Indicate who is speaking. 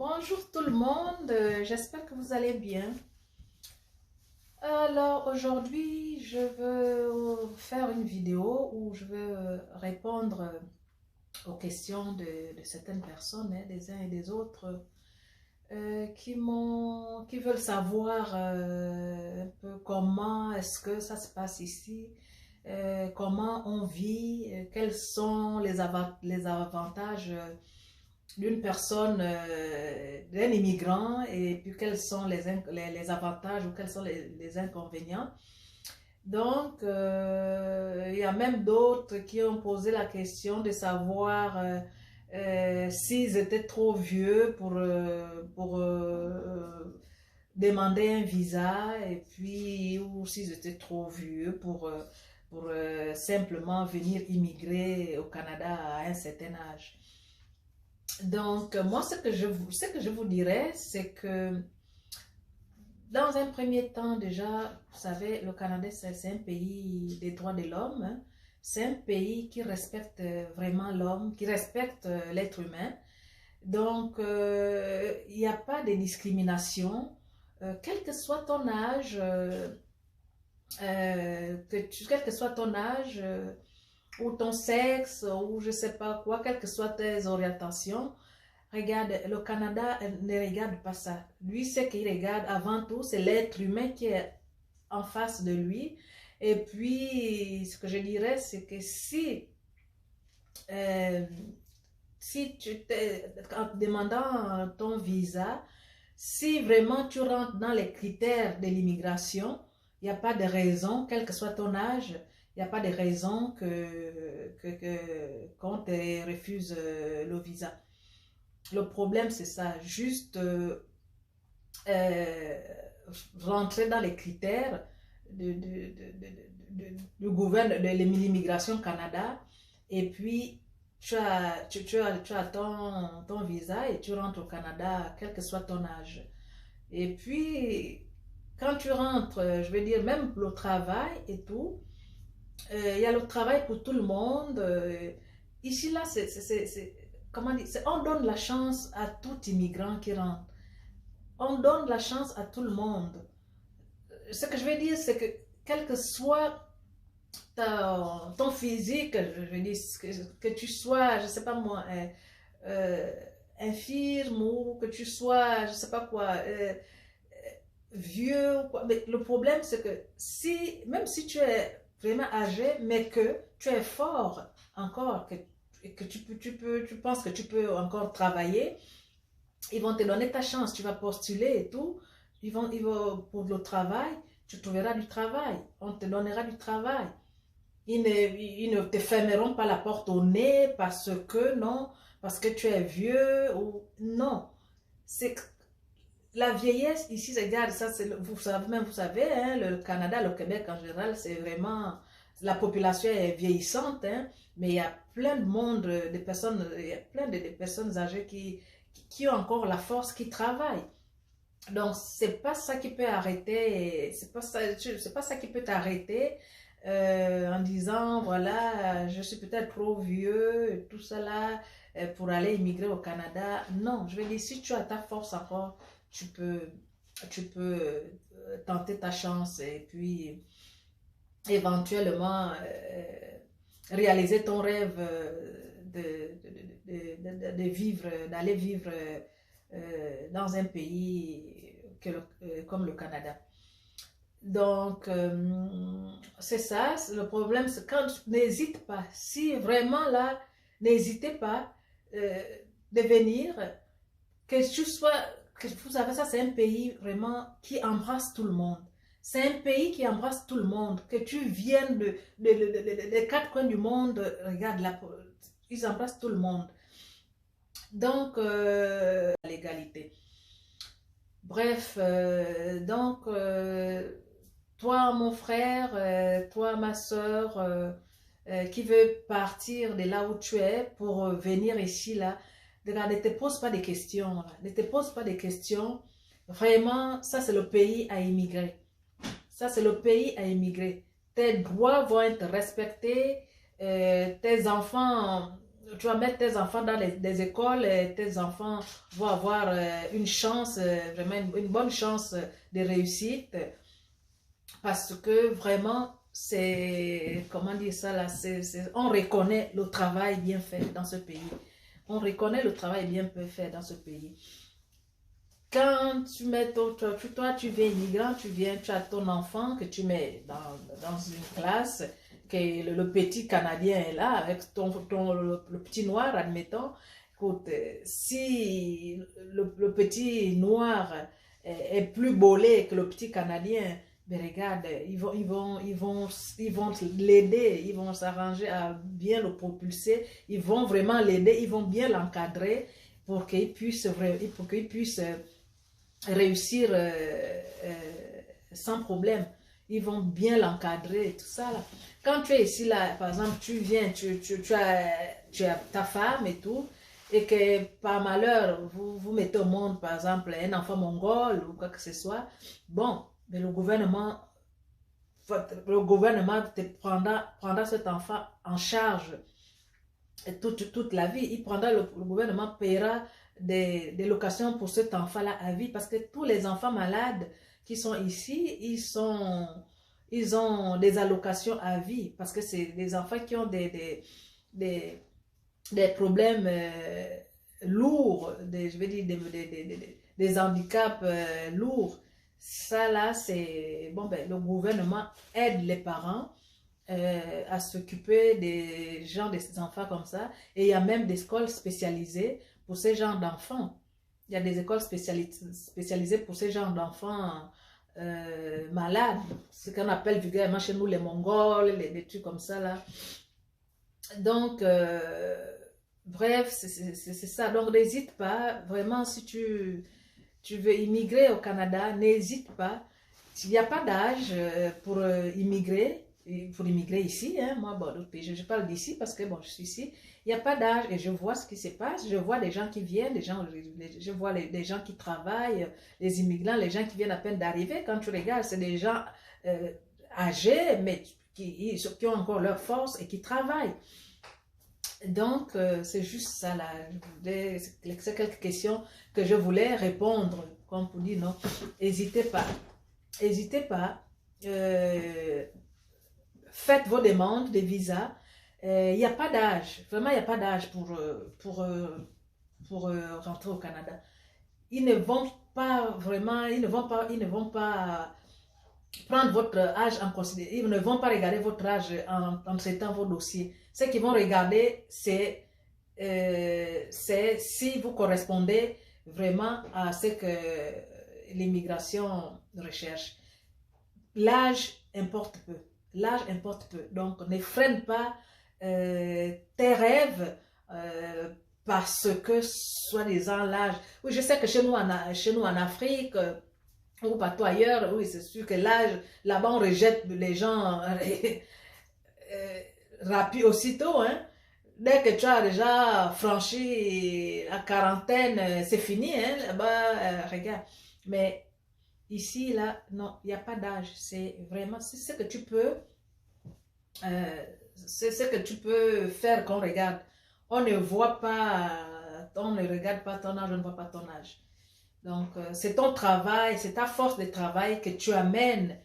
Speaker 1: Bonjour tout le monde, j'espère que vous allez bien. Alors aujourd'hui, je veux faire une vidéo où je veux répondre aux questions de certaines personnes, des uns et des autres, qui veulent savoir un peu comment est-ce que ça se passe ici, comment on vit, quels sont les avantages d'une personne, d'un immigrant, et puis quels sont les avantages ou quels sont les inconvénients. Donc, il y a même d'autres qui ont posé la question de savoir s'ils étaient trop vieux pour demander un visa, et puis ou s'ils étaient trop vieux pour simplement venir immigrer au Canada à un certain âge. Donc, moi, ce que je vous dirais, c'est que dans un premier temps, déjà, vous savez, le Canada, c'est un pays des droits de l'homme, hein. C'est un pays qui respecte vraiment l'homme, qui respecte l'être humain. Donc, il n'y a pas de discrimination, quel que soit ton âge, quel que soit ton âge, ou ton sexe, ou je sais pas quoi, quelles que soient tes orientations. Regarde, le Canada ne regarde pas ça. Lui, ce qu'il regarde avant tout, c'est l'être humain qui est en face de lui. Et puis, ce que je dirais, c'est que euh, si en te demandant ton visa, si vraiment tu rentres dans les critères de l'immigration, il n'y a pas de raison, quel que soit ton âge, il n'y a pas de raison qu'on te refuse le visa. Le problème, c'est ça, juste euh, rentrer dans les critères du gouvernement de l'immigration Canada, et puis tu as ton visa et tu rentres au Canada, quel que soit ton âge. Et puis, quand tu rentres, je veux dire, même le travail et tout, il y a le travail pour tout le monde. Ici, là, comment dire, on donne la chance à tout immigrant qui rentre. On donne la chance à tout le monde. Ce que je veux dire, c'est que quel que soit ton physique, je veux dire, que tu sois, je ne sais pas moi, euh, infirme, ou que tu sois, je ne sais pas quoi, vieux ou quoi. Mais le problème, c'est que même si tu es vraiment âgé, mais que tu es fort encore, que tu penses que tu peux encore travailler, ils vont te donner ta chance, tu vas postuler et tout. Pour le travail, tu trouveras du travail, on te donnera du travail. Ils ne te fermeront pas la porte au nez parce que non, parce que tu es vieux ou non. C'est la vieillesse ici, regarde, ça, vous savez, hein, le Canada, le Québec en général, c'est vraiment, la population est vieillissante, hein, mais il y a plein de monde, de personnes, il y a plein de personnes âgées qui ont encore la force, qui travaillent. Donc, c'est pas ça qui peut arrêter, c'est pas ça qui peut t'arrêter en disant, voilà, je suis peut-être trop vieux, tout ça là, pour aller immigrer au Canada. Non, je veux dire, si tu as ta force encore, tu peux, tu peux tenter ta chance, et puis éventuellement réaliser ton rêve de vivre, d'aller vivre dans un pays comme le Canada. Donc, c'est ça. Le problème, c'est quand n'hésite pas. Si vraiment là, n'hésitez pas euh, de venir, que tu sois, que vous savez, ça c'est un pays vraiment qui embrasse tout le monde. C'est un pays qui embrasse tout le monde. Que tu viennes des quatre coins du monde, regarde là, ils embrassent tout le monde. Donc, l'égalité. Bref, donc, toi, mon frère, toi, ma soeur, qui veut partir de là où tu es pour venir ici, là, regarde, ne te pose pas de questions, là. Ne te pose pas de questions. Vraiment, ça, c'est le pays à immigrer. Ça, c'est le pays à immigrer. Tes droits vont être respectés. Tes enfants tu vas mettre tes enfants dans des écoles et tes enfants vont avoir une chance, vraiment une bonne chance de réussite parce que vraiment, c'est, comment dire ça là, on reconnaît le travail bien fait dans ce pays. On reconnaît le travail bien fait dans ce pays. Quand tu mets toi, tu viens immigrant, tu as ton enfant que tu mets dans une classe, que le petit Canadien est là, avec le petit noir, admettons. Écoute, si le petit noir est plus bolé que le petit Canadien, ben regarde, ils vont l'aider, ils vont s'arranger à bien le propulser, ils vont vraiment l'aider, ils vont bien l'encadrer pour qu'il puisse réussir sans problème. Ils vont bien l'encadrer et tout ça. Là. Quand tu es ici, là, par exemple, tu viens, tu as ta femme et tout, et que par malheur, vous mettez au monde, par exemple, un enfant mongol ou quoi que ce soit, bon, mais le gouvernement prendra cet enfant en charge toute la vie. Le gouvernement paiera des locations pour cet enfant-là à vie parce que tous les enfants malades qui sont ici, ils ont des allocations à vie parce que c'est des enfants qui ont des problèmes lourds, je vais dire des handicaps lourds. Ça là, c'est bon, ben, le gouvernement aide les parents à s'occuper des enfants comme ça. Et il y a même des écoles spécialisées pour ces genres d'enfants. Il y a des écoles spécialisées pour ces genres d'enfants malades. Ce qu'on appelle vulgairement chez nous les Mongols, des trucs comme ça là. Donc, bref, c'est ça. Donc, n'hésite pas. Vraiment, si tu veux immigrer au Canada, n'hésite pas. Il n'y a pas d'âge pour immigrer. Pour immigrer ici, hein, moi, bon, je parle d'ici parce que bon, je suis ici, il n'y a pas d'âge et je vois ce qui se passe, je vois des gens qui viennent, je vois des gens qui travaillent, les immigrants, les gens qui viennent à peine d'arriver, quand tu regardes, c'est des gens âgés, mais qui ont encore leur force et qui travaillent. Donc, c'est juste ça là, c'est quelques questions que je voulais répondre, comme pour dire non, n'hésitez pas, n'hésitez pas. Faites vos demandes de visa. Il n'y a pas d'âge. Vraiment, il n'y a pas d'âge pour rentrer au Canada. Ils ne vont pas vraiment, ils ne vont pas prendre votre âge en considération. Ils ne vont pas regarder votre âge en traitant vos dossiers. Ce qu'ils vont regarder, c'est si vous correspondez vraiment à ce que l'immigration recherche. L'âge importe peu. L'âge importe peu. Donc, ne freine pas tes rêves parce que, soi-disant, l'âge... Oui, je sais que chez nous en Afrique, ou partout ailleurs, oui, c'est sûr que l'âge, là-bas, on rejette les gens rapide aussitôt. Hein. Dès que tu as déjà franchi la quarantaine, c'est fini. Hein, là-bas, regarde. Mais... Ici, là, non, il n'y a pas d'âge. C'est vraiment, c'est ce que tu peux, c'est ce que tu peux faire qu'on regarde. On ne voit pas, on ne regarde pas ton âge, on ne voit pas ton âge. Donc, c'est ton travail, c'est ta force de travail que tu amènes